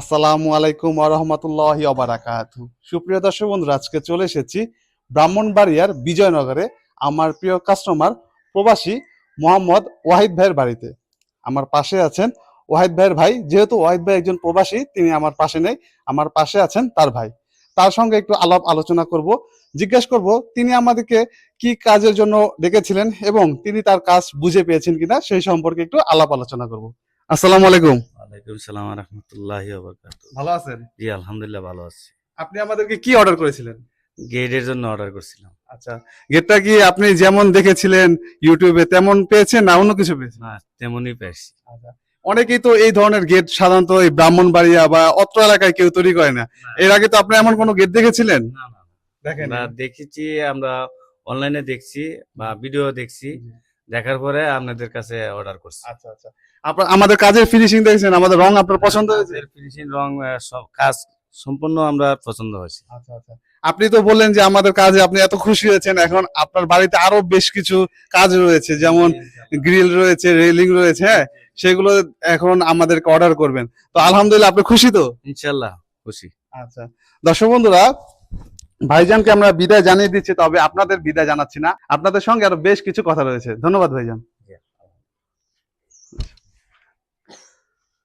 আসসালামু আলাইকুম ওয়া রাহমাতুল্লাহি ওয়া বারাকাতুহু। সুপ্রিয় দর্শক বন্ধুরা, আজকে চলে এসেছি ব্রাহ্মণবাড়িয়ার বিজয়নগরে আমার প্রিয় কাস্টমার প্রবাসী মোহাম্মদ ওয়াহিদ ভাইয়ের বাড়িতে। আমার পাশে আছেন ওয়াহিদ ভাইয়ের ভাই। যেহেতু ওয়াহিদ ভাই একজন প্রবাসী, তিনি আমার পাশে নেই, আমার পাশে আছেন তার ভাই। তার সঙ্গে একটু আলাপ আলোচনা করব, জিজ্ঞেস করব তিনি আমাদেরকে কি কাজের জন্য ডেকেছিলেন এবং তিনি তার কাজ বুঝে পেয়েছেন কিনা সেই সম্পর্কে একটু আলাপ আলোচনা করব। আসসালামু আলাইকুম। ওয়ালাইকুম সালাম ওয়া রাহমাতুল্লাহি ওয়া বারাকাতুহু। ভালো আছেন? জি, আলহামদুলিল্লাহ ভালো আছি। আপনি আমাদেরকে কি অর্ডার করেছিলেন? গেটের জন্য অর্ডার করছিলাম। আচ্ছা, গেটটা কি আপনি যেমন দেখেছিলেন ইউটিউবে তেমন পেয়েছেন না অন্য কিছু পেয়েছেন? না, তেমনই পাইছি। আচ্ছা, অনেকেই তো এই ধরনের গেট সাধারণত এই ব্রাহ্মণবাড়িয়া বা অত্র এলাকায় কেউ তৈরি করে না। এর আগে তো আপনি এমন কোনো গেট দেখেছিলেন? না, না, দেখেন আমরা দেখেছি, আমরা অনলাইনে দেখছি বা ভিডিও দেখছি। দেখার পরে আপনাদের কাছে অর্ডার করছি। আচ্ছা আচ্ছা, আপনার আমাদের কাজের ফিনিশিং দেখেছেন, আমাদের রং আপনার পছন্দ হয়েছে? কাজের ফিনিশিং, রং, সব কাজ সম্পূর্ণ আমরা পছন্দ হয়েছে। আচ্ছা আচ্ছা, আপনি তো বললেন যে আমাদের কাজে আপনি এত খুশি হয়েছেন, এখন আপনার বাড়িতে আরো বেশ কিছু কাজ রয়েছে, যেমন গ্রিল রয়েছে, রেলিং রয়েছে, হ্যাঁ, সেগুলো এখন আমাদেরকে অর্ডার করবেন। তো আলহামদুলিল্লাহ, আপনি খুশি তো? ইনশাআল্লাহ খুশি। আচ্ছা, দর্শক বন্ধুরা, ভাইজানকে আমরা বিদায় জানিয়ে দিচ্ছি, তবে আপনাদের বিদায় জানাচ্ছি না, আপনাদের সঙ্গে আরো বেশ কিছু কথা রয়েছে। ধন্যবাদ ভাইজান।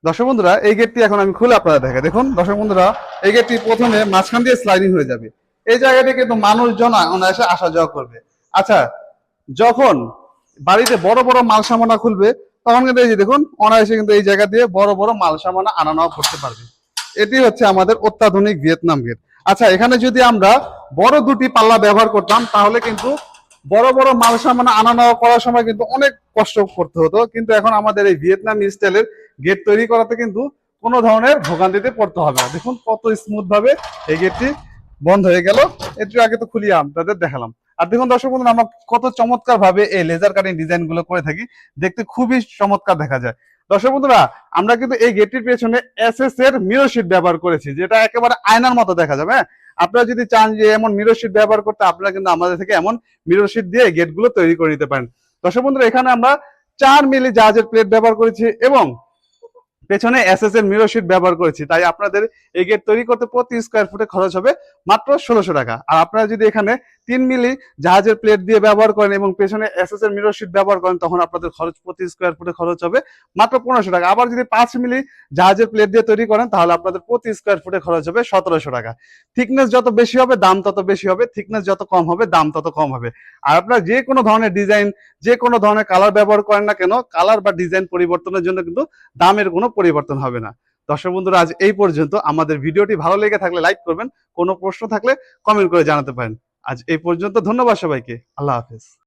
দর্শক বন্ধুরা, এই গেটটি এখন আমি খুলে আপনারা দেখে দেখুন। দর্শক বন্ধুরা, এই গেটটি প্রথমে মাঝখান দিয়ে স্লাইডিং হয়ে যাবে। এই জায়গাটি কিন্তু মানুষজন অনায়াসে আসা যাওয়া করবে। আচ্ছা, যখন বাড়িতে বড় বড় মাল সামানা খুলবে, তখন কিন্তু এই যে দেখুন, অনায়াসে কিন্তু এই জায়গা দিয়ে বড় বড় মাল সামানা আনা নেওয়া করতে পারবে। এটি হচ্ছে আমাদের অত্যাধুনিক ভিয়েতনাম গেট। আচ্ছা, এখানে যদি আমরা বড় দুটি পাল্লা ব্যবহার করতাম, তাহলে কিন্তু বড় বড় মাল সামান আনা নেওয়া করার সময় কিন্তু অনেক কষ্ট করতে হতো, কিন্তু এখন আমাদের এই ভিয়েতনাম স্টাইলের গেট তৈরি করাতে কিন্তু কোনো ধরনের ভোগান্তিতে পড়তে হবে না। দেখুন কত স্মুথ ভাবে এই গেটটি বন্ধ হয়ে গেল। একটু আগে তো খুলিয়ে আপনাদের দেখালাম। আর দেখুন দর্শক বন্ধুরা, আমরা কত চমৎকার ভাবে এই লেজার কাটিং ডিজাইন গুলো করে থাকি, দেখতে খুবই চমৎকার দেখা যায়। দর্শক বন্ধুরা, আমরা কিন্তু এই গেটটির পেছনে এসএস এর মিরর শিট ব্যবহার করেছি, যেটা একেবারে আয়নার মতো দেখা যাবে। হ্যাঁ, আপনারা যদি চান যে এমন মিরর শিট ব্যবহার করতে, আপনারা কিন্তু আমাদের থেকে এমন মিরর শিট দিয়ে গেট গুলো তৈরি করে নিতে পারেন। দর্শক বন্ধুরা, এখানে আমরা 4 মিলি জাহাজের প্লেট ব্যবহার করেছি এবং পেছনে এসএস এর মিরর শিট ব্যবহার করেছি। তাই আপনাদের এই গেট তৈরি করতে প্রতি স্কোয়ার ফুটে খরচ হবে মাত্র 1600 টাকা। আর আপনারা যদি এখানে 3 মিলি জাহাজের প্লেট দিয়ে ব্যবহার করেন এবং পেছনে এসএস এর মিরর শিট ব্যবহার করেন, তখন আপনাদের খরচ প্রতি স্কোয়ার ফুটে খরচ হবে মাত্র 1500 টাকা। আবার যদি 5 মিলি জাহাজের প্লেট দিয়ে তৈরি করেন, তাহলে আপনাদের প্রতি স্কোয়ার ফুটে খরচ হবে 1700 টাকা। থিকনেস যত বেশি হবে দাম তত বেশি হবে, থিকনেস যত কম হবে দাম তত কম হবে। আর আপনারা যে কোনো ধরনের ডিজাইন, যে কোনো ধরনের কালার ব্যবহার করেন না কেন, কালার বা ডিজাইন পরিবর্তনের জন্য কিন্তু দামের কোনো পরিবর্তন হবে না। দর্শক বন্ধুরা, আজ এই পর্যন্ত। আমাদের ভিডিওটি ভালো লেগে থাকলে লাইক করবেন, কোনো প্রশ্ন থাকলে কমেন্ট করে জানাতে পারেন। আজ এই পর্যন্ত, ধন্যবাদ সবাইকে, আল্লাহ হাফেজ।